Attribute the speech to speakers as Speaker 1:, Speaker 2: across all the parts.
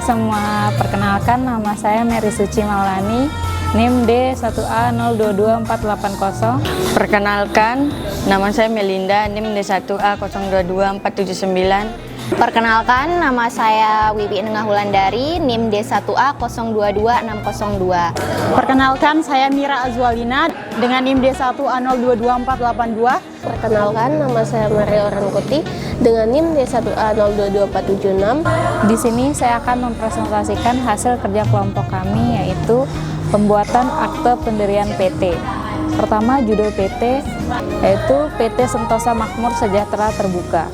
Speaker 1: semua, perkenalkan nama saya Mary Suci Maulani, NIM D1A022480.
Speaker 2: Perkenalkan, nama saya Melinda, NIM D1A022479.
Speaker 3: Perkenalkan, nama saya Wiwi Nengah Wulandari, NIM D1A022602.
Speaker 4: Perkenalkan, saya Mira Azwalina dengan NIM D1A022482.
Speaker 5: Perkenalkan, nama saya Maria Orangkuti dengan NIM D1A022476.
Speaker 1: Di sini saya akan mempresentasikan hasil kerja kelompok kami, yaitu pembuatan akte pendirian PT. Pertama, judul PT yaitu PT Sentosa Makmur Sejahtera Terbuka.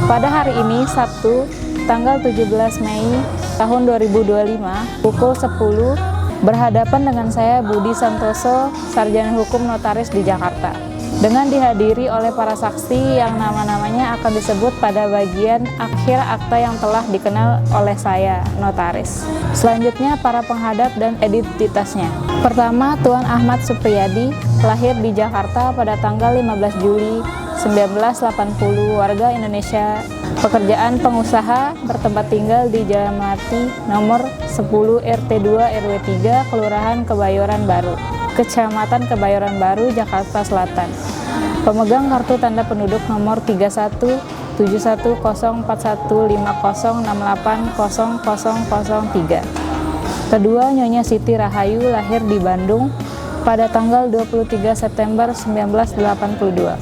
Speaker 1: Pada hari ini, Sabtu, tanggal 17 Mei tahun 2025, pukul 10, berhadapan dengan saya Budi Santoso, Sarjana Hukum Notaris di Jakarta. Dengan dihadiri oleh para saksi yang nama-namanya akan disebut pada bagian akhir akta yang telah dikenal oleh saya, notaris. Selanjutnya, para penghadap dan identitasnya. Pertama, Tuan Ahmad Supriyadi, lahir di Jakarta pada tanggal 15 Juli 1980, warga Indonesia, pekerjaan pengusaha, bertempat tinggal di Jalan Melati, nomor 10 RT2 RW 3, Kelurahan Kebayoran Baru, Kecamatan Kebayoran Baru, Jakarta Selatan. Pemegang kartu tanda penduduk nomor 31714150680003. Kedua, Nyonya Siti Rahayu, lahir di Bandung pada tanggal 23 September 1982.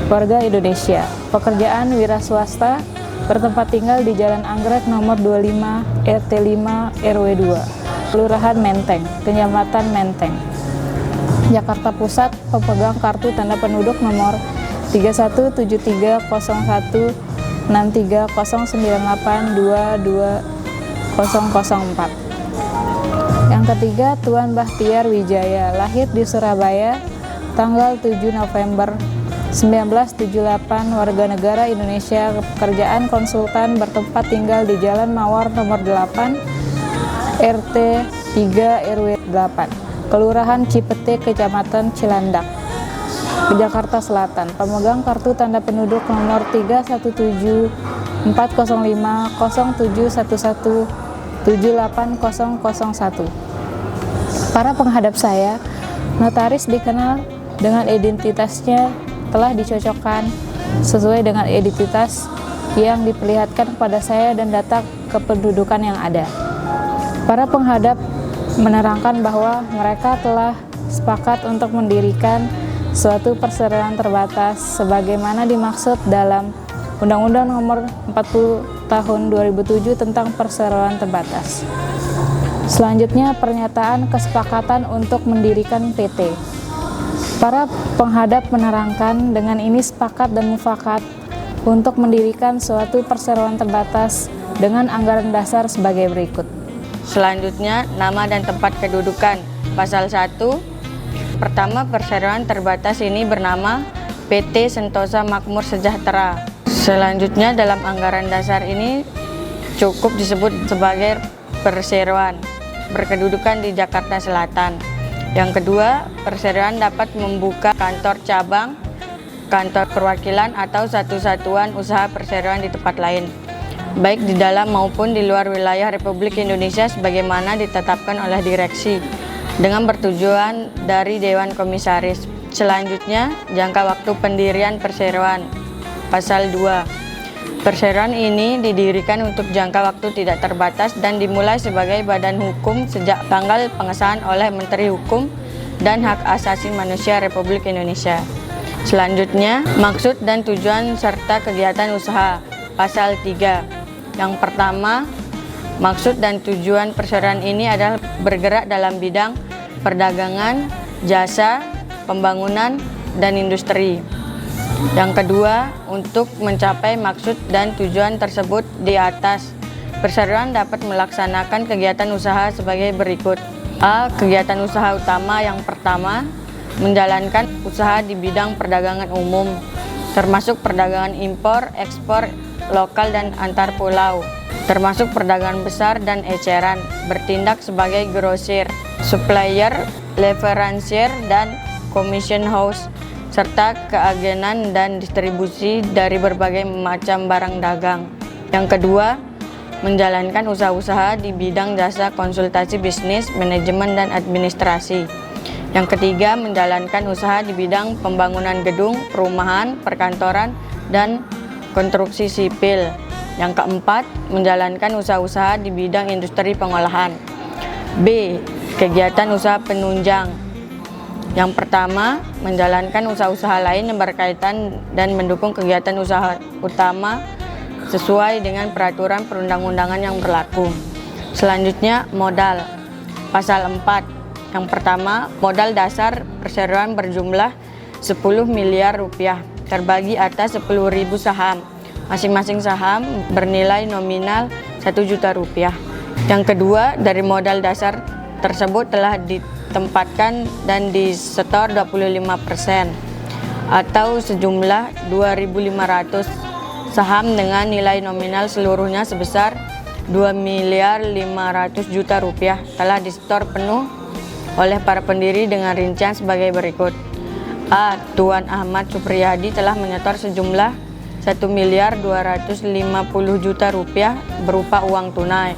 Speaker 1: Warga Indonesia, pekerjaan wira swasta, bertempat tinggal di Jalan Anggrek nomor 25 RT 5 RW 2, Kelurahan Menteng, Kecamatan Menteng, Jakarta Pusat. Pemegang kartu tanda penduduk nomor 3173019309822004. Yang ketiga, Tuan Bahtiar Wijaya, lahir di Surabaya tanggal 7 November 1978, warga negara Indonesia, pekerjaan konsultan, bertempat tinggal di Jalan Mawar nomor 8 RT 3 RW 8, Kelurahan Cipete, Kecamatan Cilandak, Jakarta Selatan. Pemegang kartu tanda penduduk nomor 3174050711780001. Para penghadap saya, notaris dikenal dengan identitasnya telah dicocokkan sesuai dengan identitas yang diperlihatkan kepada saya dan data kependudukan yang ada. Para penghadap menerangkan bahwa mereka telah sepakat untuk mendirikan suatu perseroan terbatas sebagaimana dimaksud dalam Undang-Undang Nomor 40 Tahun 2007 tentang perseroan terbatas. Selanjutnya, pernyataan kesepakatan untuk mendirikan PT. Para penghadap menerangkan dengan ini sepakat dan mufakat untuk mendirikan suatu perseroan terbatas dengan anggaran dasar sebagai berikut.
Speaker 2: Selanjutnya, nama dan tempat kedudukan. Pasal 1. Pertama, perseroan terbatas ini bernama PT Sentosa Makmur Sejahtera. Selanjutnya, dalam anggaran dasar ini cukup disebut sebagai perseroan, berkedudukan di Jakarta Selatan. Yang kedua, perseroan dapat membuka kantor cabang, kantor perwakilan atau satu satuan usaha perseroan di tempat lain, baik di dalam maupun di luar wilayah Republik Indonesia sebagaimana ditetapkan oleh direksi dengan persetujuan dari Dewan Komisaris. Selanjutnya, jangka waktu pendirian perseroan. Pasal 2. Perseroan ini didirikan untuk jangka waktu tidak terbatas dan dimulai sebagai badan hukum sejak tanggal pengesahan oleh Menteri Hukum dan Hak Asasi Manusia Republik Indonesia. Selanjutnya, maksud dan tujuan serta kegiatan usaha. Pasal 3. Yang pertama, maksud dan tujuan perseroan ini adalah bergerak dalam bidang perdagangan, jasa, pembangunan, dan industri. Yang kedua, untuk mencapai maksud dan tujuan tersebut di atas, perseroan dapat melaksanakan kegiatan usaha sebagai berikut. A. Kegiatan usaha utama. Yang pertama, menjalankan usaha di bidang perdagangan umum, termasuk perdagangan impor, ekspor, lokal dan antar pulau, termasuk perdagangan besar dan eceran, bertindak sebagai grosir, supplier, leveransier, dan commission house, serta keagenan dan distribusi dari berbagai macam barang dagang. Yang kedua, menjalankan usaha-usaha di bidang jasa konsultasi bisnis, manajemen, dan administrasi. Yang ketiga, menjalankan usaha di bidang pembangunan gedung, perumahan, perkantoran, dan konstruksi sipil. Yang keempat, menjalankan usaha-usaha di bidang industri pengolahan. B. Kegiatan usaha penunjang. Yang pertama, menjalankan usaha-usaha lain yang berkaitan dan mendukung kegiatan usaha utama sesuai dengan peraturan perundang-undangan yang berlaku. Selanjutnya, modal. Pasal 4. Yang pertama, modal dasar perseroan berjumlah 10 miliar rupiah terbagi atas 10.000 saham. Masing-masing saham bernilai nominal 1 juta rupiah. Yang kedua, dari modal dasar tersebut telah ditempatkan dan disetor 25% atau sejumlah 2.500 saham dengan nilai nominal seluruhnya sebesar 2 miliar 500 juta rupiah telah disetor penuh oleh para pendiri dengan rincian sebagai berikut. A. Tuan Ahmad Supriyadi telah menyetor sejumlah 1 miliar 250 juta rupiah berupa uang tunai.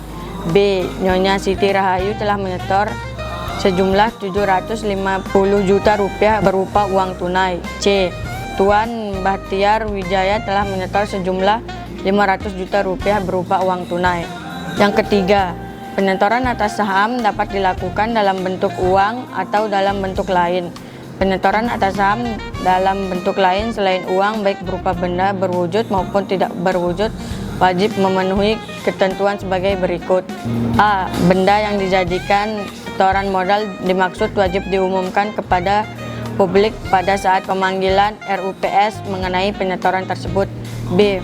Speaker 2: B. Nyonya Siti Rahayu telah menyetor sejumlah 750 juta rupiah berupa uang tunai. C. Tuan Bahtiar Wijaya telah menyetor sejumlah 500 juta rupiah berupa uang tunai. Yang ketiga, penyetoran atas saham dapat dilakukan dalam bentuk uang atau dalam bentuk lain. Penyetoran atas saham dalam bentuk lain selain uang, baik berupa benda berwujud maupun tidak berwujud, wajib memenuhi ketentuan sebagai berikut. A. Benda yang dijadikan setoran modal dimaksud wajib diumumkan kepada publik pada saat pemanggilan RUPS mengenai penyetoran tersebut. B.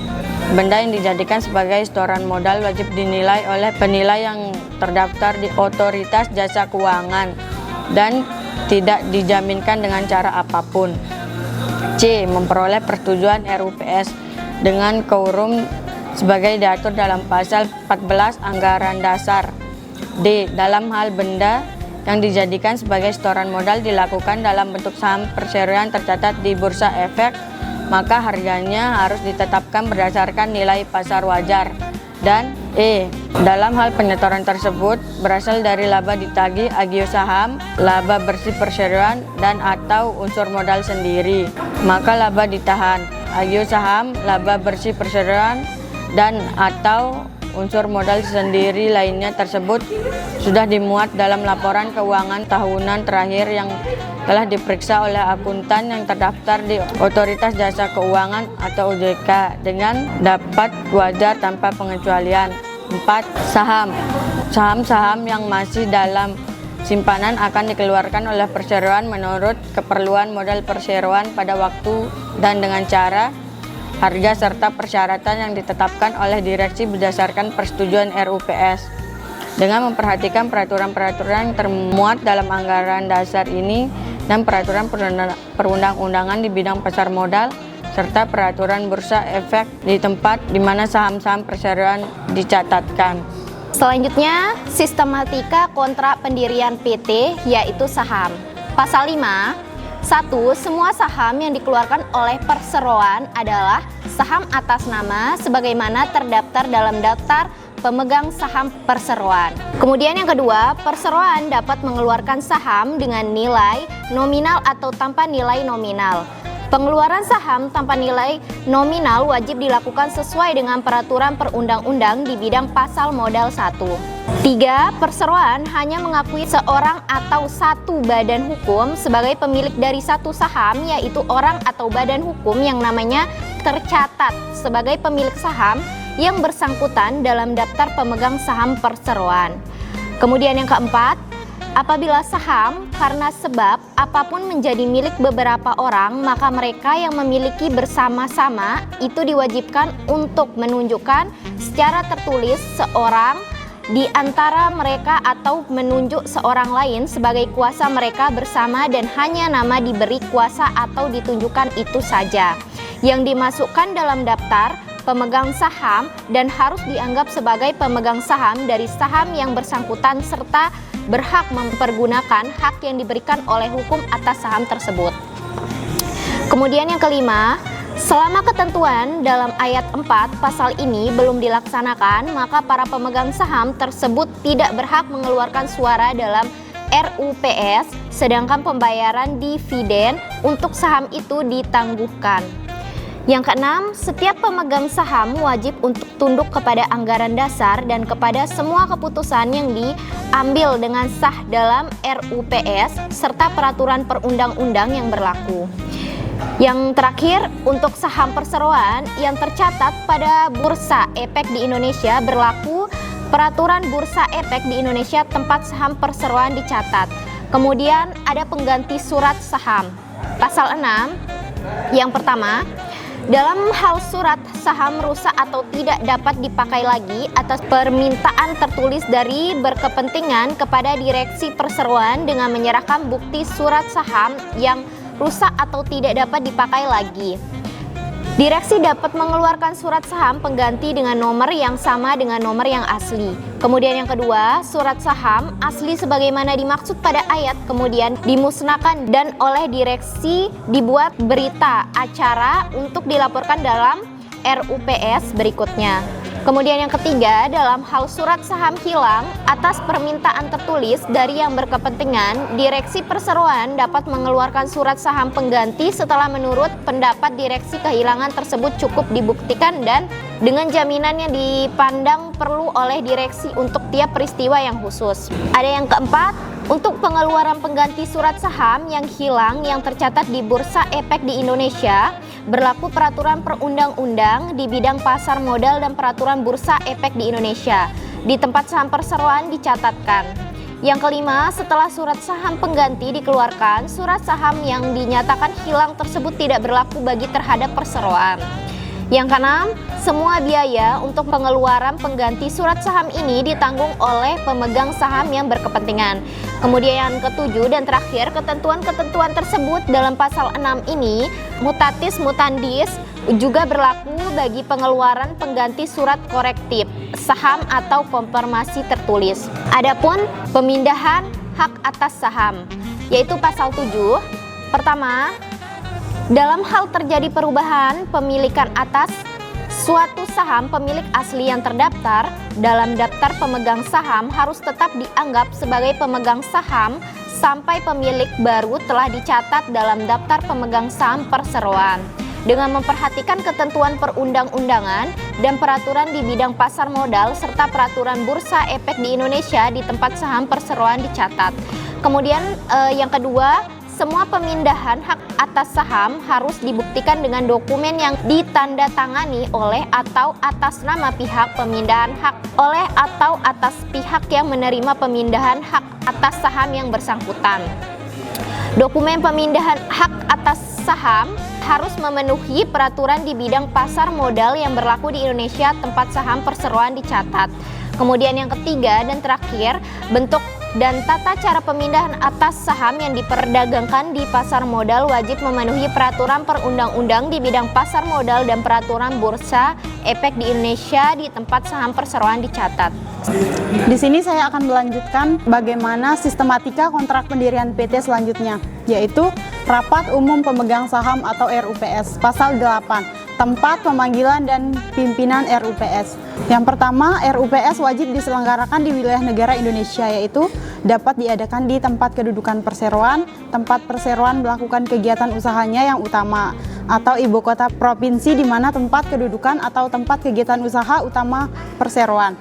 Speaker 2: Benda yang dijadikan sebagai setoran modal wajib dinilai oleh penilai yang terdaftar di Otoritas Jasa Keuangan dan tidak dijaminkan dengan cara apapun. C. Memperoleh persetujuan RUPS dengan quorum sebagai diatur dalam pasal 14 Anggaran Dasar. D. Dalam hal benda yang dijadikan sebagai setoran modal dilakukan dalam bentuk saham perseroan tercatat di Bursa Efek, maka harganya harus ditetapkan berdasarkan nilai pasar wajar. Dan E. Dalam hal penyetoran tersebut berasal dari laba ditagih agio saham, laba bersih perseroan, dan atau unsur modal sendiri, maka laba ditahan. Agio saham, laba bersih perseroan, dan atau unsur modal sendiri lainnya tersebut sudah dimuat dalam laporan keuangan tahunan terakhir yang telah diperiksa oleh akuntan yang terdaftar di Otoritas Jasa Keuangan atau OJK dengan dapat wajar tanpa pengecualian. 4. Saham. Saham-saham yang masih dalam simpanan akan dikeluarkan oleh perseroan menurut keperluan modal perseroan pada waktu dan dengan cara, harga serta persyaratan yang ditetapkan oleh direksi berdasarkan persetujuan RUPS. Dengan memperhatikan peraturan-peraturan yang termuat dalam anggaran dasar ini dan peraturan perundang-undangan di bidang pasar modal serta peraturan Bursa Efek di tempat di mana saham-saham perseroan dicatatkan.
Speaker 3: Selanjutnya, sistematika kontrak pendirian PT yaitu saham. Pasal 5. 1. Semua saham yang dikeluarkan oleh perseroan adalah saham atas nama sebagaimana terdaftar dalam daftar pemegang saham perseroan. Kemudian yang kedua, perseroan dapat mengeluarkan saham dengan nilai nominal atau tanpa nilai nominal. Pengeluaran saham tanpa nilai nominal wajib dilakukan sesuai dengan peraturan perundang-undang di bidang pasal modal 1. 3. Perseroan hanya mengakui seorang atau satu badan hukum sebagai pemilik dari satu saham, yaitu orang atau badan hukum yang namanya tercatat sebagai pemilik saham yang bersangkutan dalam daftar pemegang saham perseroan. Kemudian yang keempat, apabila saham karena sebab apapun menjadi milik beberapa orang, maka mereka yang memiliki bersama-sama itu diwajibkan untuk menunjukkan secara tertulis seorang di antara mereka atau menunjuk seorang lain sebagai kuasa mereka bersama dan hanya nama diberi kuasa atau ditunjukkan itu saja yang dimasukkan dalam daftar pemegang saham dan harus dianggap sebagai pemegang saham dari saham yang bersangkutan serta berhak mempergunakan hak yang diberikan oleh hukum atas saham tersebut. Kemudian yang kelima, Selama ketentuan dalam ayat 4 pasal ini belum dilaksanakan, maka para pemegang saham tersebut tidak berhak mengeluarkan suara dalam RUPS, sedangkan pembayaran dividen untuk saham itu ditangguhkan. Yang keenam, setiap pemegang saham wajib untuk tunduk kepada anggaran dasar dan kepada semua keputusan yang diambil dengan sah dalam RUPS serta peraturan perundang-undang yang berlaku. Yang terakhir, untuk saham perseroan yang tercatat pada Bursa Efek di Indonesia berlaku peraturan Bursa Efek di Indonesia tempat saham perseroan dicatat. Kemudian ada pengganti surat saham. Pasal 6, yang pertama, dalam hal surat saham rusak atau tidak dapat dipakai lagi atas permintaan tertulis dari berkepentingan kepada direksi perseroan dengan menyerahkan bukti surat saham yang rusak atau tidak dapat dipakai lagi. Direksi dapat mengeluarkan surat saham pengganti dengan nomor yang sama dengan nomor yang asli. Kemudian yang kedua, surat saham asli sebagaimana dimaksud pada ayat kemudian dimusnahkan dan oleh direksi dibuat berita acara untuk dilaporkan dalam RUPS berikutnya. Kemudian yang ketiga, dalam hal surat saham hilang atas permintaan tertulis dari yang berkepentingan, direksi perseroan dapat mengeluarkan surat saham pengganti setelah menurut pendapat direksi kehilangan tersebut cukup dibuktikan dan dengan jaminan yang dipandang perlu oleh direksi untuk tiap peristiwa yang khusus. Ada yang keempat, untuk pengeluaran pengganti surat saham yang hilang yang tercatat di Bursa Efek di Indonesia, berlaku peraturan perundang-undang di bidang pasar modal dan peraturan Bursa Efek di Indonesia. Di tempat saham perseroan dicatatkan. Yang kelima, setelah surat saham pengganti dikeluarkan, surat saham yang dinyatakan hilang tersebut tidak berlaku bagi terhadap perseroan. Yang keenam, semua biaya untuk pengeluaran pengganti surat saham ini ditanggung oleh pemegang saham yang berkepentingan. Kemudian yang ketujuh dan terakhir, ketentuan-ketentuan tersebut dalam pasal 6 ini mutatis mutandis juga berlaku bagi pengeluaran pengganti surat korektif saham atau konfirmasi tertulis. Adapun pemindahan hak atas saham, yaitu pasal 7. Pertama, dalam hal terjadi perubahan pemilikan atas suatu saham, pemilik asli yang terdaftar dalam daftar pemegang saham harus tetap dianggap sebagai pemegang saham sampai pemilik baru telah dicatat dalam daftar pemegang saham perseroan. Dengan memperhatikan ketentuan perundang-undangan dan peraturan di bidang pasar modal serta peraturan Bursa Efek di Indonesia di tempat saham perseroan dicatat. Kemudian yang kedua, semua pemindahan hak atas saham harus dibuktikan dengan dokumen yang ditandatangani oleh atau atas nama pihak pemindahan hak oleh atau atas pihak yang menerima pemindahan hak atas saham yang bersangkutan. Dokumen pemindahan hak atas saham harus memenuhi peraturan di bidang pasar modal yang berlaku di Indonesia tempat saham perseroan dicatat. Kemudian yang ketiga dan terakhir, bentuk dan tata cara pemindahan atas saham yang diperdagangkan di pasar modal wajib memenuhi peraturan perundang-undang di bidang pasar modal dan peraturan Bursa Efek di Indonesia di tempat saham perseroan dicatat.
Speaker 4: Di sini saya akan melanjutkan bagaimana sistematika kontrak pendirian PT selanjutnya, yaitu Rapat Umum Pemegang Saham atau RUPS, pasal 8. Tempat pemanggilan dan pimpinan RUPS. Yang pertama, RUPS wajib diselenggarakan di wilayah negara Indonesia, yaitu dapat diadakan di tempat kedudukan perseroan, tempat perseroan melakukan kegiatan usahanya yang utama, atau ibu kota provinsi di mana tempat kedudukan atau tempat kegiatan usaha utama perseroan.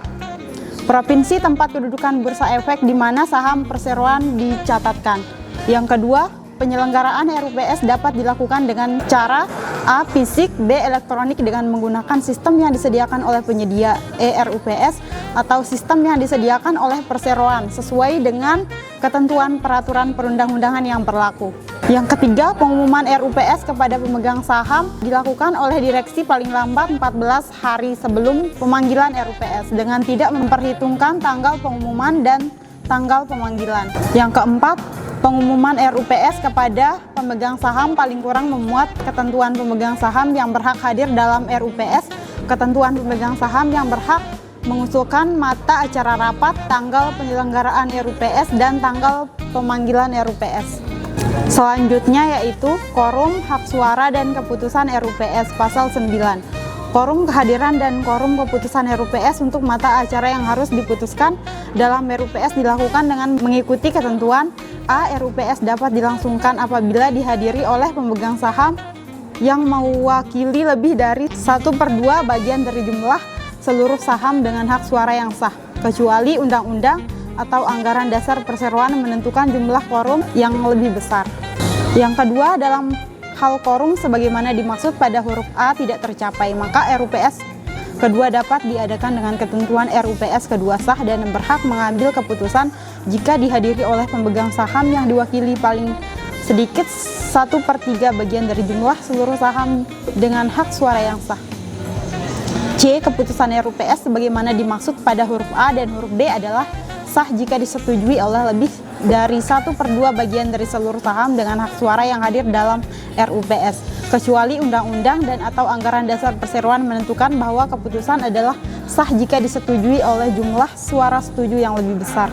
Speaker 4: Provinsi tempat kedudukan Bursa Efek di mana saham perseroan dicatatkan. Yang kedua, penyelenggaraan RUPS dapat dilakukan dengan cara A. Fisik, B. Elektronik dengan menggunakan sistem yang disediakan oleh penyedia RUPS atau sistem yang disediakan oleh perseroan sesuai dengan ketentuan peraturan perundang-undangan yang berlaku. Yang ketiga, pengumuman RUPS kepada pemegang saham dilakukan oleh direksi paling lambat 14 hari sebelum pemanggilan RUPS dengan tidak memperhitungkan tanggal pengumuman dan tanggal pemanggilan. Yang keempat, pengumuman RUPS kepada pemegang saham paling kurang memuat ketentuan pemegang saham yang berhak hadir dalam RUPS, ketentuan pemegang saham yang berhak mengusulkan mata acara rapat, tanggal penyelenggaraan RUPS, dan tanggal pemanggilan RUPS. Selanjutnya yaitu quorum, hak suara, dan keputusan RUPS pasal 9. Quorum kehadiran dan quorum keputusan RUPS untuk mata acara yang harus diputuskan dalam RUPS dilakukan dengan mengikuti ketentuan A. RUPS dapat dilangsungkan apabila dihadiri oleh pemegang saham yang mewakili lebih dari 1/2 bagian dari jumlah seluruh saham dengan hak suara yang sah, kecuali undang-undang atau anggaran dasar perseroan menentukan jumlah quorum yang lebih besar. Yang kedua, dalam hal quorum sebagaimana dimaksud pada huruf A tidak tercapai, maka RUPS kedua dapat diadakan dengan ketentuan RUPS kedua sah dan berhak mengambil keputusan jika dihadiri oleh pemegang saham yang diwakili paling sedikit 1/3 bagian dari jumlah seluruh saham dengan hak suara yang sah. C. Keputusan RUPS sebagaimana dimaksud pada huruf A dan huruf B adalah sah jika disetujui oleh lebih dari 1/2 bagian dari seluruh saham dengan hak suara yang hadir dalam RUPS, kecuali undang-undang dan atau anggaran dasar perseroan menentukan bahwa keputusan adalah sah jika disetujui oleh jumlah suara setuju yang lebih besar.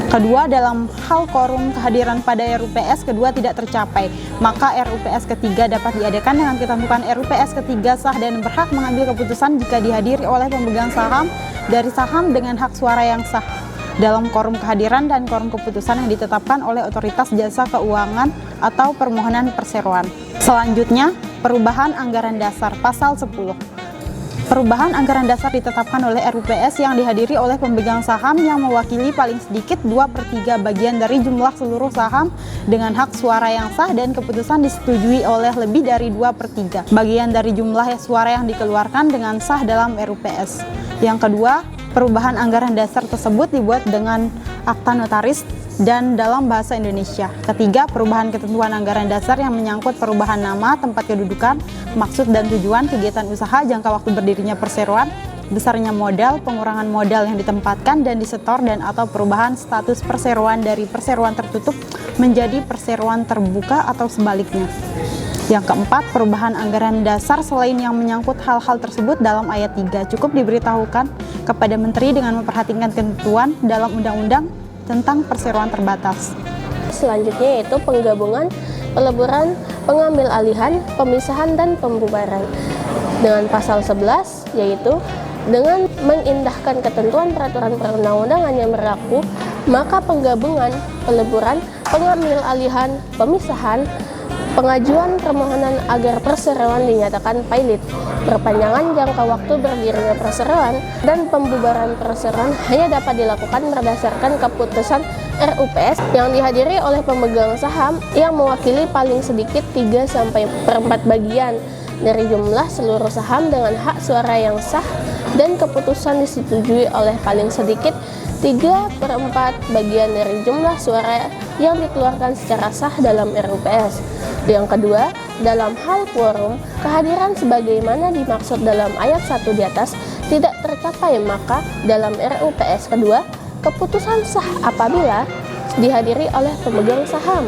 Speaker 4: Kedua, dalam hal quorum kehadiran pada RUPS kedua tidak tercapai, maka RUPS ketiga dapat diadakan dengan ketentuan RUPS ketiga sah dan berhak mengambil keputusan jika dihadiri oleh pemegang saham dari saham dengan hak suara yang sah dalam quorum kehadiran dan quorum keputusan yang ditetapkan oleh otoritas jasa keuangan atau permohonan perseroan. Selanjutnya, perubahan anggaran dasar pasal 10. Perubahan anggaran dasar ditetapkan oleh RUPS yang dihadiri oleh pemegang saham yang mewakili paling sedikit 2/3 bagian dari jumlah seluruh saham dengan hak suara yang sah dan keputusan disetujui oleh lebih dari 2/3 bagian dari jumlah suara yang dikeluarkan dengan sah dalam RUPS. Yang kedua, perubahan anggaran dasar tersebut dibuat dengan akta notaris dan dalam bahasa Indonesia. Ketiga, perubahan ketentuan anggaran dasar yang menyangkut perubahan nama, tempat kedudukan, maksud dan tujuan kegiatan usaha, jangka waktu berdirinya perseroan, besarnya modal, pengurangan modal yang ditempatkan dan disetor, dan atau perubahan status perseroan dari perseroan tertutup menjadi perseroan terbuka atau sebaliknya. Yang keempat, perubahan anggaran dasar selain yang menyangkut hal-hal tersebut dalam ayat 3 cukup diberitahukan kepada Menteri dengan memperhatikan ketentuan dalam undang-undang tentang perseroan terbatas.
Speaker 5: Selanjutnya yaitu penggabungan, peleburan, pengambil alihan, pemisahan, dan pembubaran. Dengan pasal 11 yaitu dengan mengindahkan ketentuan peraturan perundang-undangan yang berlaku, maka penggabungan, peleburan, pengambil alihan, pemisahan, pengajuan permohonan agar perseroan dinyatakan pilot, perpanjangan jangka waktu berdirinya perseroan, dan pembubaran perseroan hanya dapat dilakukan berdasarkan keputusan RUPS yang dihadiri oleh pemegang saham yang mewakili paling sedikit 3/4 bagian dari jumlah seluruh saham dengan hak suara yang sah dan keputusan disetujui oleh paling sedikit 3/4 bagian dari jumlah suara yang dikeluarkan secara sah dalam RUPS. Yang kedua, dalam hal quorum, kehadiran sebagaimana dimaksud dalam ayat 1 di atas tidak tercapai, maka dalam RUPS kedua, keputusan sah apabila dihadiri oleh pemegang saham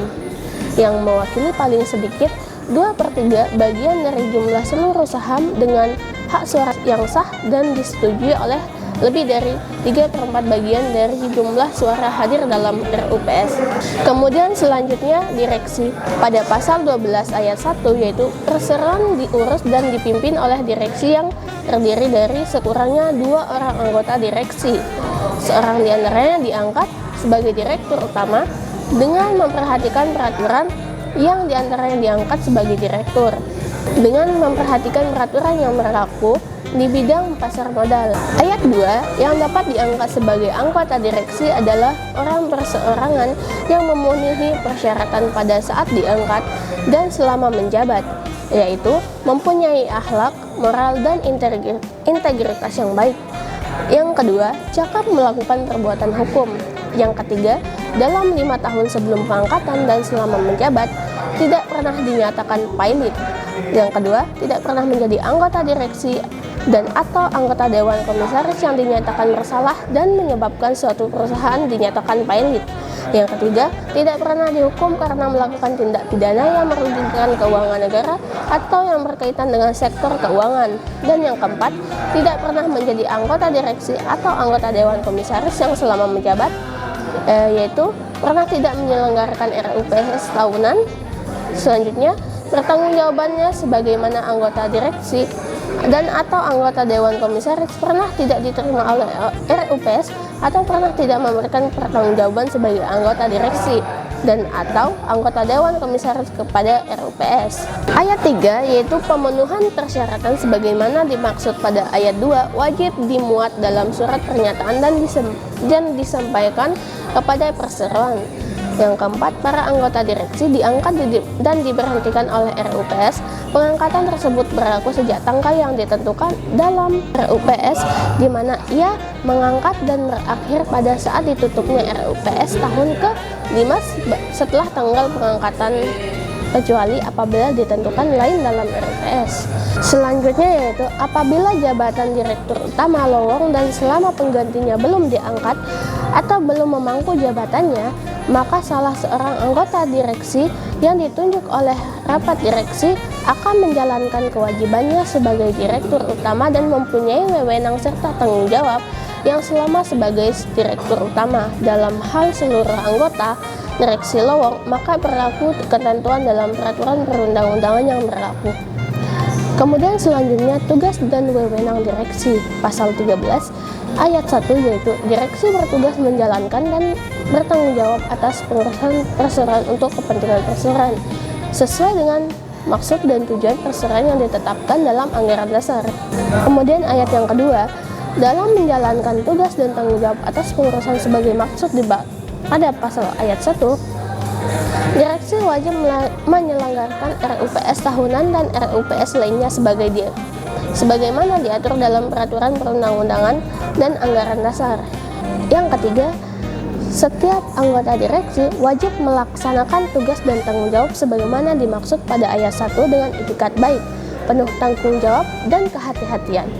Speaker 5: yang mewakili paling sedikit 2/3 bagian dari jumlah seluruh saham dengan hak suara yang sah dan disetujui oleh lebih dari 3/4 bagian dari jumlah suara hadir dalam RUPS. Kemudian selanjutnya direksi. Pada pasal 12 ayat 1 yaitu perseroan diurus dan dipimpin oleh direksi yang terdiri dari sekurangnya 2 orang anggota direksi. Seorang di antaranya diangkat sebagai direktur utama dengan memperhatikan peraturan yang diantaranya diangkat sebagai direktur dengan memperhatikan peraturan yang berlaku di bidang pasar modal. Ayat 2, yang dapat diangkat sebagai anggota direksi adalah orang perseorangan yang memenuhi persyaratan pada saat diangkat dan selama menjabat, yaitu mempunyai akhlak, moral, dan integritas yang baik. Yang kedua, cakap melakukan perbuatan hukum. Yang ketiga, dalam 5 tahun sebelum pengangkatan dan selama menjabat, tidak pernah dinyatakan pilot. Yang kedua, tidak pernah menjadi anggota direksi dan atau anggota Dewan Komisaris yang dinyatakan bersalah dan menyebabkan suatu perusahaan dinyatakan pilot. Yang ketiga, tidak pernah dihukum karena melakukan tindak pidana yang merugikan keuangan negara atau yang berkaitan dengan sektor keuangan. Dan yang keempat, tidak pernah menjadi anggota direksi atau anggota Dewan Komisaris yang selama menjabat yaitu pernah tidak menyelenggarakan RUPS tahunan. Selanjutnya, pertanggungjawabannya sebagaimana anggota direksi dan atau anggota Dewan Komisaris pernah tidak diterima oleh RUPS atau pernah tidak memberikan pertanggungjawaban sebagai anggota direksi dan atau anggota Dewan Komisaris kepada RUPS. Ayat 3 yaitu pemenuhan persyaratan sebagaimana dimaksud pada ayat 2 wajib dimuat dalam surat pernyataan dan disampaikan kepada perseroan. Yang keempat, para anggota direksi diangkat dan diberhentikan oleh RUPS. Pengangkatan tersebut berlaku sejak tanggal yang ditentukan dalam RUPS, di mana ia mengangkat dan berakhir pada saat ditutupnya RUPS tahun ke-5 setelah tanggal pengangkatan, kecuali apabila ditentukan lain dalam RUPS. Selanjutnya yaitu apabila jabatan direktur utama lowong dan selama penggantinya belum diangkat atau belum memangku jabatannya, maka salah seorang anggota direksi yang ditunjuk oleh rapat direksi akan menjalankan kewajibannya sebagai direktur utama dan mempunyai wewenang serta tanggung jawab yang selama sebagai direktur utama. Dalam hal seluruh anggota direksi lowong, maka berlaku ketentuan dalam peraturan perundang-undangan yang berlaku. Kemudian selanjutnya tugas dan wewenang direksi, pasal 13 ayat 1 yaitu direksi bertugas menjalankan dan bertanggung jawab atas pengurusan perseroan untuk kepentingan perseroan sesuai dengan maksud dan tujuan perseroan yang ditetapkan dalam anggaran dasar. Kemudian ayat yang kedua, dalam menjalankan tugas dan tanggung jawab atas pengurusan sebagai maksud pada pasal ayat 1, direksi wajib menyelenggarakan RUPS tahunan dan RUPS lainnya sebagaimana diatur dalam peraturan perundang-undangan dan anggaran dasar. Yang ketiga, setiap anggota direksi wajib melaksanakan tugas dan tanggung jawab sebagaimana dimaksud pada ayat 1 dengan itikat baik, penuh tanggung jawab dan kehati-hatian.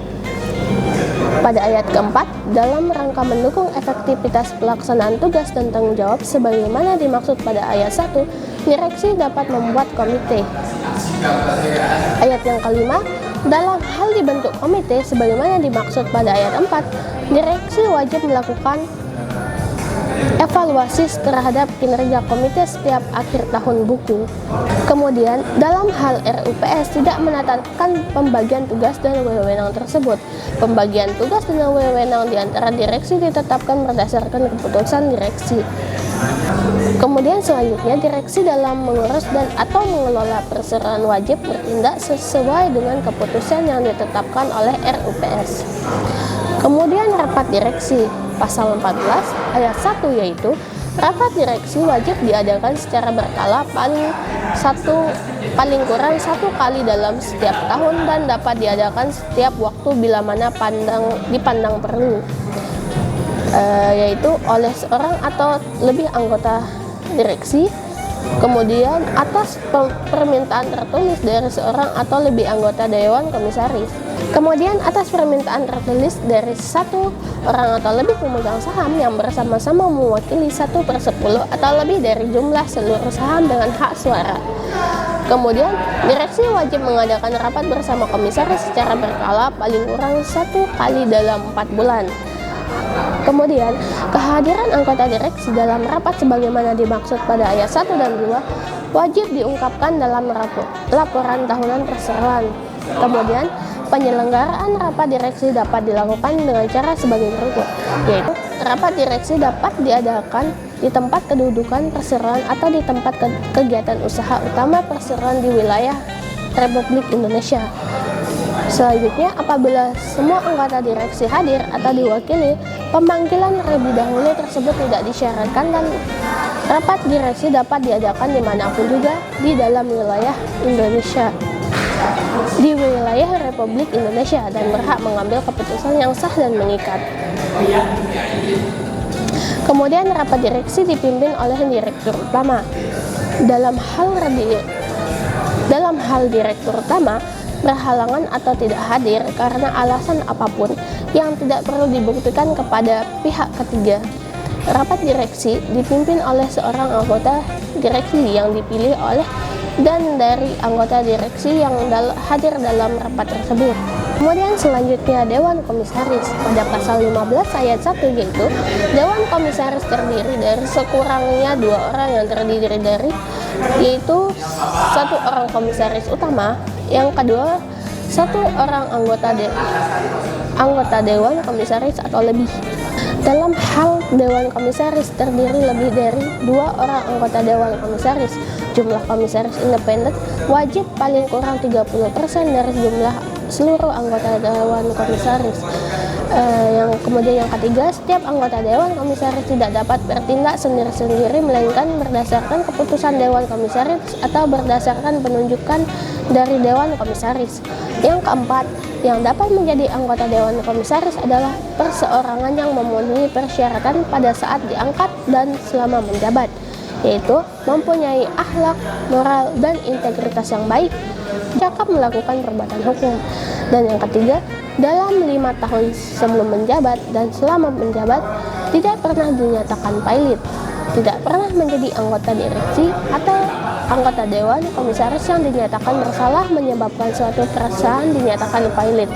Speaker 5: Pada ayat keempat, dalam rangka mendukung efektivitas pelaksanaan tugas dan tanggung jawab sebagaimana dimaksud pada ayat 1, direksi dapat membuat komite. Ayat yang kelima, dalam hal dibentuk komite sebagaimana dimaksud pada ayat 4, direksi wajib melakukan evaluasi terhadap kinerja komite setiap akhir tahun buku. Kemudian, dalam hal RUPS tidak menetapkan pembagian tugas dan wewenang tersebut. Pembagian tugas dan wewenang di antara direksi ditetapkan berdasarkan keputusan direksi. Kemudian selanjutnya, direksi dalam mengurus dan atau mengelola perseroan wajib bertindak sesuai dengan keputusan yang ditetapkan oleh RUPS. Kemudian rapat direksi, pasal 14 ayat 1 yaitu rapat direksi wajib diadakan secara berkala paling kurang satu kali dalam setiap tahun dan dapat diadakan setiap waktu bila mana dipandang perlu, yaitu oleh seorang atau lebih anggota direksi. Kemudian atas permintaan tertulis dari seorang atau lebih anggota Dewan Komisaris. Kemudian atas permintaan tertulis dari satu orang atau lebih pemegang saham yang bersama-sama mewakili 1/10 atau lebih dari jumlah seluruh saham dengan hak suara. Kemudian direksi wajib mengadakan rapat bersama komisaris secara berkala paling kurang 1 kali dalam 4 bulan. Kemudian, kehadiran anggota direksi dalam rapat sebagaimana dimaksud pada ayat 1 dan 2 wajib diungkapkan dalam laporan tahunan perseroan. Kemudian, penyelenggaraan rapat direksi dapat dilakukan dengan cara sebagai berikut, yaitu rapat direksi dapat diadakan di tempat kedudukan perseroan atau di tempat kegiatan usaha utama perseroan di wilayah Republik Indonesia. Selanjutnya, apabila semua anggota direksi hadir atau diwakili, pemanggilan terlebih dahulu tersebut tidak disyaratkan dan rapat direksi dapat diadakan dimanapun juga di dalam wilayah Indonesia, di wilayah Republik Indonesia, dan berhak mengambil keputusan yang sah dan mengikat. Kemudian rapat direksi dipimpin oleh direktur utama. Dalam hal direktur utama berhalangan atau tidak hadir karena alasan apapun yang tidak perlu dibuktikan kepada pihak ketiga, rapat direksi dipimpin oleh seorang anggota direksi yang dipilih oleh dan dari anggota direksi yang hadir dalam rapat tersebut. Kemudian selanjutnya Dewan Komisaris pada pasal 15 ayat 1 yaitu Dewan Komisaris terdiri dari sekurangnya 2 orang yang terdiri dari yaitu 1 orang komisaris utama, yang kedua 1 orang anggota Dewan Komisaris atau lebih. Dalam hal Dewan Komisaris terdiri lebih dari 2 orang anggota Dewan Komisaris, jumlah komisaris independen wajib paling kurang 30% dari jumlah seluruh anggota Dewan Komisaris. Kemudian yang ketiga, setiap anggota Dewan Komisaris tidak dapat bertindak sendiri-sendiri melainkan berdasarkan keputusan Dewan Komisaris atau berdasarkan penunjukan dari Dewan Komisaris. Yang keempat, yang dapat menjadi anggota Dewan Komisaris adalah perseorangan yang memenuhi persyaratan pada saat diangkat dan selama menjabat, yaitu mempunyai akhlak, moral, dan integritas yang baik, cakap melakukan perbuatan hukum. Dan yang ketiga, dalam 5 tahun sebelum menjabat dan selama menjabat tidak pernah dinyatakan pailit, tidak pernah menjadi anggota direksi atau anggota Dewan Komisaris yang dinyatakan bersalah menyebabkan suatu perusahaan dinyatakan pailit.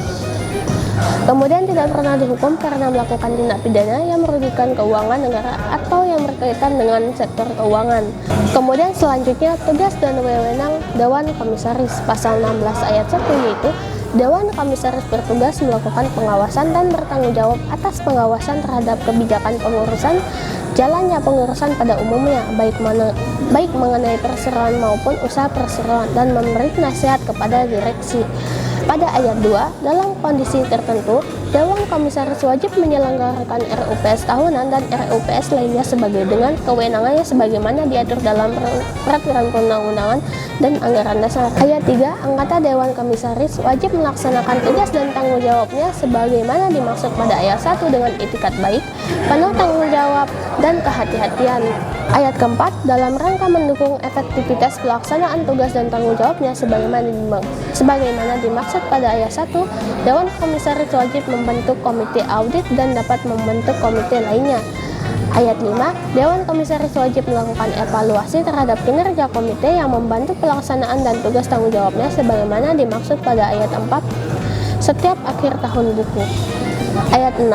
Speaker 5: Kemudian tidak pernah dihukum karena melakukan tindak pidana yang merugikan keuangan negara atau yang berkaitan dengan sektor keuangan. Kemudian selanjutnya tugas dan wewenang Dewan Komisaris pasal 16 ayat 1 yaitu Dewan Komisaris bertugas melakukan pengawasan dan bertanggung jawab atas pengawasan terhadap kebijakan pengurusan jalannya pengurusan pada umumnya, baik mengenai perseroan maupun usaha perseroan, dan memberi nasihat kepada direksi. Pada ayat 2, dalam kondisi tertentu, Dewan Komisaris wajib menyelenggarakan RUPS tahunan dan RUPS lainnya dengan kewenangannya sebagaimana diatur dalam peraturan perundang-undangan dan anggaran dasar. Ayat 3, anggota Dewan Komisaris wajib melaksanakan tugas dan tanggung jawabnya sebagaimana dimaksud pada ayat 1 dengan itikat baik, penuh tanggung jawab, dan kehati-hatian. Ayat keempat, dalam rangka mendukung efektivitas pelaksanaan tugas dan tanggung jawabnya sebagaimana dimaksud pada ayat 1, Dewan Komisaris wajib membentuk komite audit dan dapat membentuk komite lainnya. Ayat 5, Dewan Komisaris wajib melakukan evaluasi terhadap kinerja komite yang membantu pelaksanaan dan tugas tanggung jawabnya sebagaimana dimaksud pada ayat 4 setiap akhir tahun buku. Ayat 6,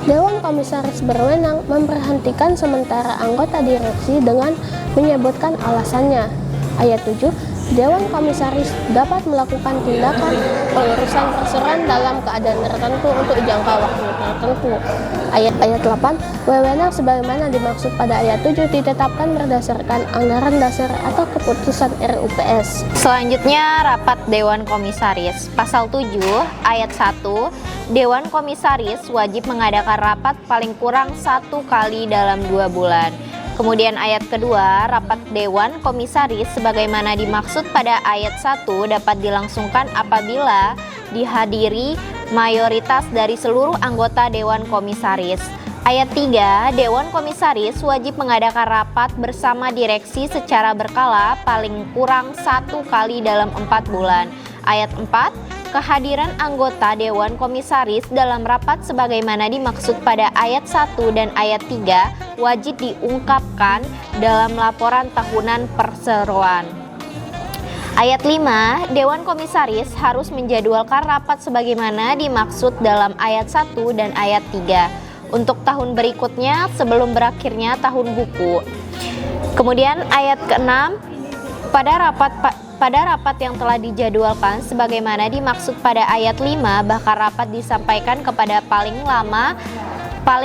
Speaker 5: Dewan Komisaris berwenang memberhentikan sementara anggota direksi dengan menyebutkan alasannya. Ayat 7, Dewan Komisaris dapat melakukan tindakan pengurusan perseroan dalam keadaan tertentu untuk jangka waktu tertentu. Ayat 8, wewenang sebagaimana dimaksud pada ayat 7 ditetapkan berdasarkan anggaran dasar atau keputusan RUPS.
Speaker 3: Selanjutnya, rapat Dewan Komisaris. Pasal 7 ayat 1, Dewan Komisaris wajib mengadakan rapat paling kurang 1 kali dalam 2 bulan. Kemudian ayat kedua, rapat Dewan Komisaris sebagaimana dimaksud pada ayat 1 dapat dilangsungkan apabila dihadiri mayoritas dari seluruh anggota Dewan Komisaris. Ayat 3, Dewan Komisaris wajib mengadakan rapat bersama direksi secara berkala paling kurang 1 kali dalam 4 bulan. Ayat 4, kehadiran anggota Dewan Komisaris dalam rapat sebagaimana dimaksud pada ayat 1 dan ayat 3 wajib diungkapkan dalam laporan tahunan perseroan. Ayat 5, Dewan Komisaris harus menjadwalkan rapat sebagaimana dimaksud dalam ayat 1 dan ayat 3 untuk tahun berikutnya sebelum berakhirnya tahun buku. Kemudian ayat ke-6, pada rapat yang telah dijadwalkan sebagaimana dimaksud pada ayat 5, bahkan rapat disampaikan kepada paling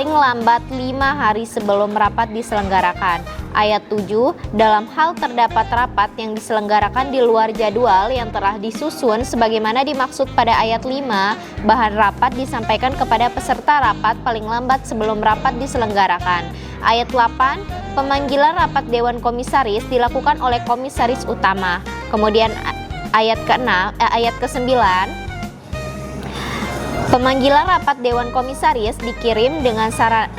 Speaker 3: lambat 5 hari sebelum rapat diselenggarakan. Ayat 7, dalam hal terdapat rapat yang diselenggarakan di luar jadwal yang telah disusun sebagaimana dimaksud pada ayat 5, bahan rapat disampaikan kepada peserta rapat paling lambat sebelum rapat diselenggarakan. Ayat 8, pemanggilan rapat Dewan Komisaris dilakukan oleh Komisaris Utama. Kemudian ayat ke-9, pemanggilan rapat Dewan Komisaris dikirim dengan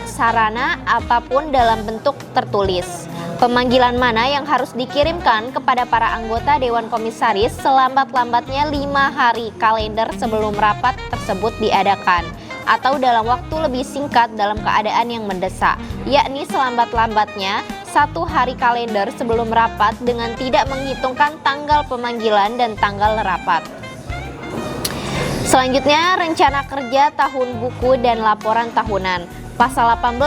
Speaker 3: sarana apapun dalam bentuk tertulis. Pemanggilan mana yang harus dikirimkan kepada para anggota Dewan Komisaris selambat-lambatnya 5 hari kalender sebelum rapat tersebut diadakan, atau dalam waktu lebih singkat dalam keadaan yang mendesak, yakni selambat-lambatnya 1 hari kalender sebelum rapat dengan tidak menghitungkan tanggal pemanggilan dan tanggal rapat. Selanjutnya, rencana kerja tahun buku dan laporan tahunan. Pasal 18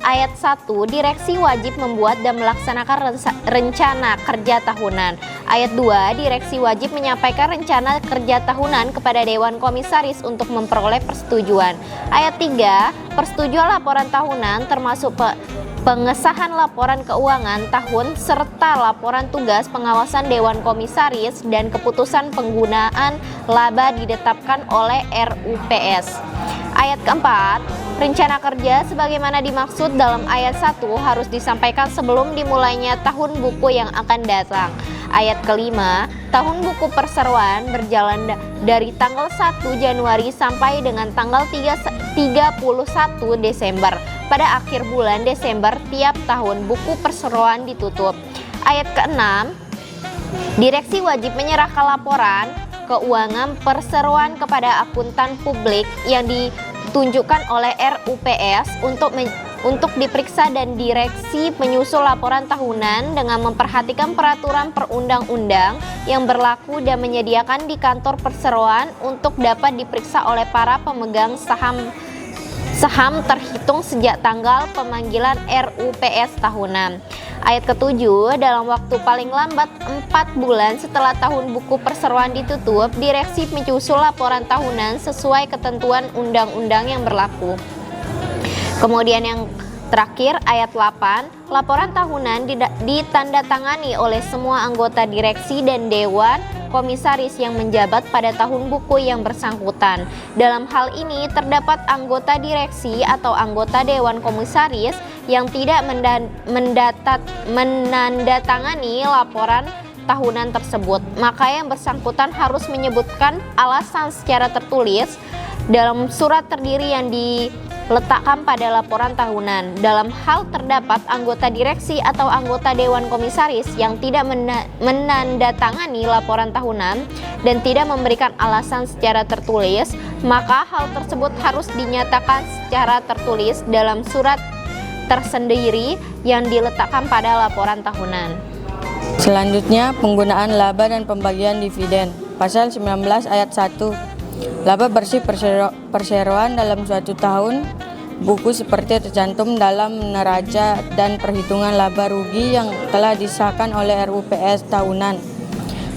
Speaker 3: ayat 1, direksi wajib membuat dan melaksanakan rencana kerja tahunan. Ayat 2, direksi wajib menyampaikan rencana kerja tahunan kepada Dewan Komisaris untuk memperoleh persetujuan. Ayat 3, persetujuan laporan tahunan termasuk pengesahan laporan keuangan tahun serta laporan tugas pengawasan Dewan Komisaris dan keputusan penggunaan laba ditetapkan oleh RUPS. Ayat keempat, rencana kerja sebagaimana dimaksud dalam ayat 1 harus disampaikan sebelum dimulainya tahun buku yang akan datang. Ayat kelima, tahun buku perseroan berjalan dari tanggal 1 Januari sampai dengan tanggal 31 Desember. Pada akhir bulan Desember tiap tahun buku perseroan ditutup. Ayat keenam, direksi wajib menyerahkan laporan keuangan perseroan kepada akuntan publik yang ditunjukkan oleh RUPS untuk diperiksa, dan direksi menyusul laporan tahunan dengan memperhatikan peraturan perundang-undang yang berlaku dan menyediakan di kantor perseroan untuk dapat diperiksa oleh para pemegang saham terhitung sejak tanggal pemanggilan RUPS tahunan. Ayat ketujuh, dalam waktu paling lambat 4 bulan setelah tahun buku perseroan ditutup, direksi menyusul laporan tahunan sesuai ketentuan undang-undang yang berlaku. Kemudian yang terakhir, ayat 8, laporan tahunan ditandatangani oleh semua anggota direksi dan Dewan Komisaris yang menjabat pada tahun buku yang bersangkutan. Dalam hal ini terdapat anggota direksi atau anggota Dewan Komisaris yang tidak menandatangani laporan tahunan tersebut, maka yang bersangkutan harus menyebutkan alasan secara tertulis dalam surat terdiri yang diletakkan pada laporan tahunan. Dalam hal terdapat anggota direksi atau anggota Dewan Komisaris yang tidak menandatangani laporan tahunan dan tidak memberikan alasan secara tertulis, maka hal tersebut harus dinyatakan secara tertulis dalam surat tersendiri yang diletakkan pada laporan tahunan.
Speaker 2: Selanjutnya, penggunaan laba dan pembagian dividen. Pasal 19 ayat 1. Laba bersih perseroan dalam suatu tahun buku seperti tercantum dalam neraca dan perhitungan laba rugi yang telah disahkan oleh RUPS tahunan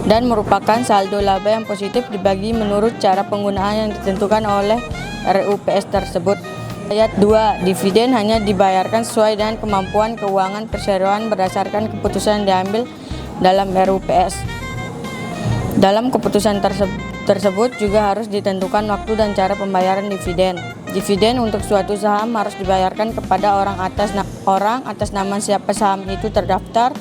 Speaker 2: dan merupakan saldo laba yang positif dibagi menurut cara penggunaan yang ditentukan oleh RUPS tersebut. Ayat 2, dividen hanya dibayarkan sesuai dengan kemampuan keuangan perseroan berdasarkan keputusan yang diambil dalam RUPS. Dalam keputusan tersebut juga harus ditentukan waktu dan cara pembayaran dividen. Dividen untuk suatu saham harus dibayarkan kepada orang atas nama siapa saham itu terdaftar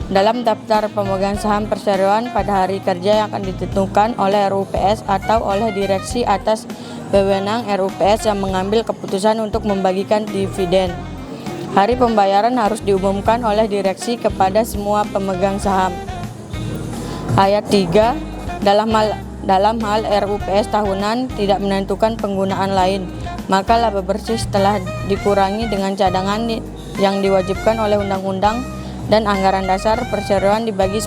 Speaker 2: dalam daftar pemegang saham perseroan pada hari kerja yang akan ditentukan oleh RUPS atau oleh direksi atas wewenang RUPS yang mengambil keputusan untuk membagikan dividen. Hari pembayaran harus diumumkan oleh direksi kepada semua pemegang saham. Ayat 3, dalam hal RUPS tahunan tidak menentukan penggunaan lain, maka laba bersih setelah dikurangi dengan cadangan yang diwajibkan oleh undang-undang dan anggaran dasar perseroan dibagi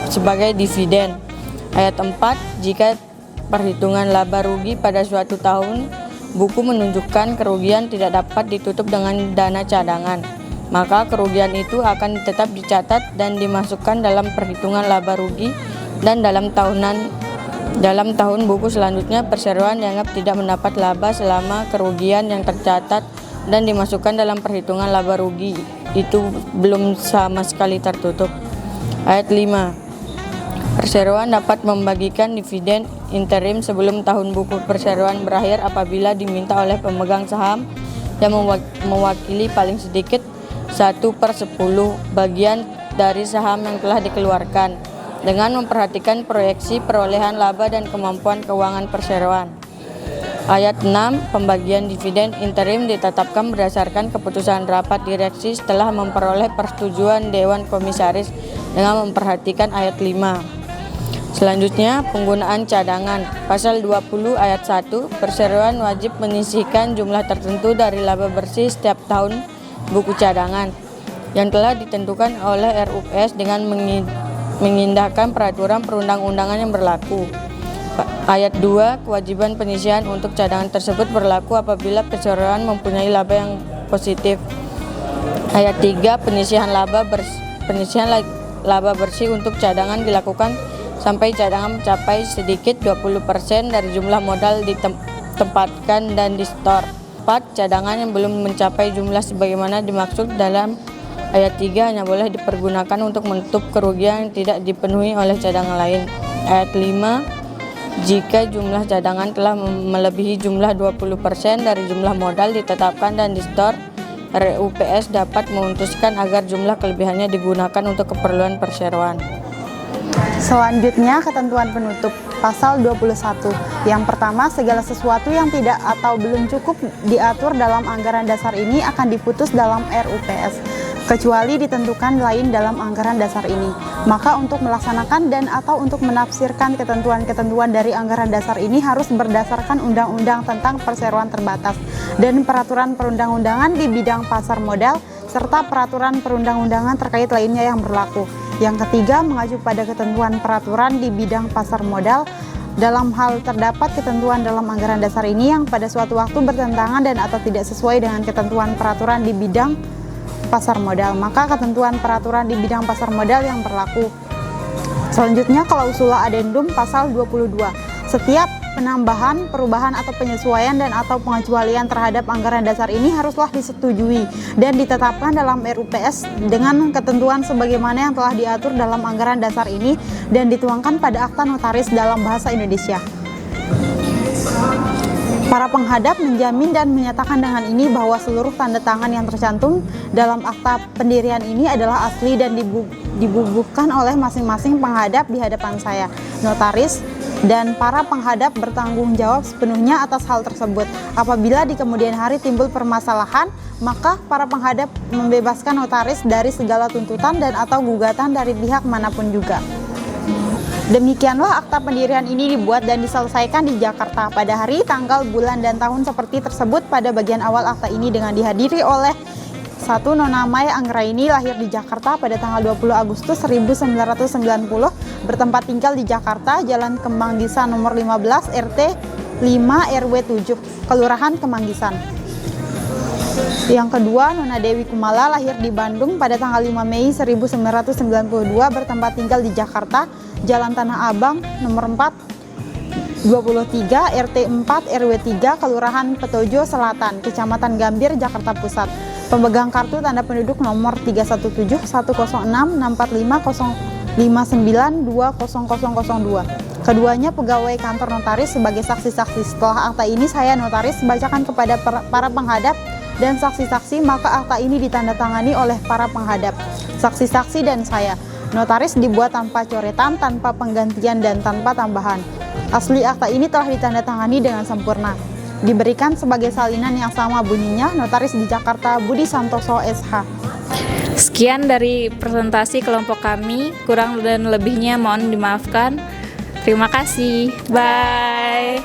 Speaker 2: sebagai dividen. Ayat 4, jika perhitungan laba rugi pada suatu tahun buku menunjukkan kerugian tidak dapat ditutup dengan dana cadangan, maka kerugian itu akan tetap dicatat dan dimasukkan dalam perhitungan laba rugi, dan dalam tahun buku selanjutnya perseroan dianggap tidak mendapat laba selama kerugian yang tercatat dan dimasukkan dalam perhitungan laba rugi itu belum sama sekali tertutup. Ayat 5, perseroan dapat membagikan dividen interim sebelum tahun buku perseroan berakhir apabila diminta oleh pemegang saham yang mewakili paling sedikit 1/10 bagian dari saham yang telah dikeluarkan, dengan memperhatikan proyeksi perolehan laba dan kemampuan keuangan perseroan. Ayat 6, pembagian dividen interim ditetapkan berdasarkan keputusan rapat direksi setelah memperoleh persetujuan Dewan Komisaris dengan memperhatikan ayat 5. Selanjutnya, penggunaan cadangan. Pasal 20 ayat 1, perseroan wajib menyisihkan jumlah tertentu dari laba bersih setiap tahun buku cadangan yang telah ditentukan oleh RUPS dengan mengindahkan peraturan perundang-undangan yang berlaku. Ayat 2, kewajiban penyisihan untuk cadangan tersebut berlaku apabila perseroan mempunyai laba yang positif. Ayat 3, penyisihan laba bersih untuk cadangan dilakukan sampai cadangan mencapai sedikit 20% dari jumlah modal ditempatkan dan di store. 4, cadangan yang belum mencapai jumlah sebagaimana dimaksud dalam ayat 3 hanya boleh dipergunakan untuk menutup kerugian yang tidak dipenuhi oleh cadangan lain. Ayat 5, jika jumlah cadangan telah melebihi jumlah 20% dari jumlah modal ditetapkan dan di store, RUPS dapat memutuskan agar jumlah kelebihannya digunakan untuk keperluan perseroan.
Speaker 4: Selanjutnya, ketentuan penutup pasal 21. Yang pertama, segala sesuatu yang tidak atau belum cukup diatur dalam anggaran dasar ini akan diputus dalam RUPS, kecuali ditentukan lain dalam anggaran dasar ini. Maka untuk melaksanakan dan atau untuk menafsirkan ketentuan-ketentuan dari anggaran dasar ini harus berdasarkan undang-undang tentang perseroan terbatas dan peraturan perundang-undangan di bidang pasar modal serta peraturan perundang-undangan terkait lainnya yang berlaku. Yang ketiga, mengacu pada ketentuan peraturan di bidang pasar modal dalam hal terdapat ketentuan dalam anggaran dasar ini yang pada suatu waktu bertentangan dan atau tidak sesuai dengan ketentuan peraturan di bidang pasar modal, maka ketentuan peraturan di bidang pasar modal yang berlaku. Selanjutnya, klausula adendum pasal 22. Setiap penambahan, perubahan atau penyesuaian dan atau pengecualian terhadap anggaran dasar ini haruslah disetujui dan ditetapkan dalam RUPS dengan ketentuan sebagaimana yang telah diatur dalam anggaran dasar ini dan dituangkan pada akta notaris dalam bahasa Indonesia. Para penghadap menjamin dan menyatakan dengan ini bahwa seluruh tanda tangan yang tercantum dalam akta pendirian ini adalah asli dan dibubuhkan oleh masing-masing penghadap di hadapan saya, notaris, dan para penghadap bertanggung jawab sepenuhnya atas hal tersebut. Apabila di kemudian hari timbul permasalahan, maka para penghadap membebaskan notaris dari segala tuntutan dan atau gugatan dari pihak manapun juga. Demikianlah akta pendirian ini dibuat dan diselesaikan di Jakarta pada hari, tanggal, bulan, dan tahun seperti tersebut. Pada bagian awal akta ini dengan dihadiri oleh 1. Nona Mai Anggraini, lahir di Jakarta pada tanggal 20 Agustus 1990, bertempat tinggal di Jakarta, Jalan Kemanggisan nomor 15, RT 5 RW 7, Kelurahan Kemanggisan. Yang kedua, Nona Dewi Kumala, lahir di Bandung pada tanggal 5 Mei 1992, bertempat tinggal di Jakarta, Jalan Tanah Abang nomor 4 23 RT 4 RW 3, Kelurahan Petojo Selatan, Kecamatan Gambir, Jakarta Pusat. Pemegang kartu tanda penduduk nomor 317-106-645-059-20002. Keduanya pegawai kantor notaris sebagai saksi-saksi. Setelah akta ini saya notaris bacakan kepada para penghadap dan saksi-saksi, maka akta ini ditandatangani oleh para penghadap, saksi-saksi, dan saya. Notaris dibuat tanpa coretan, tanpa penggantian, dan tanpa tambahan. Asli akta ini telah ditandatangani dengan sempurna. Diberikan sebagai salinan yang sama bunyinya, Notaris di Jakarta Budi Santoso SH.
Speaker 1: Sekian dari presentasi kelompok kami, kurang dan lebihnya mohon dimaafkan. Terima kasih. Bye.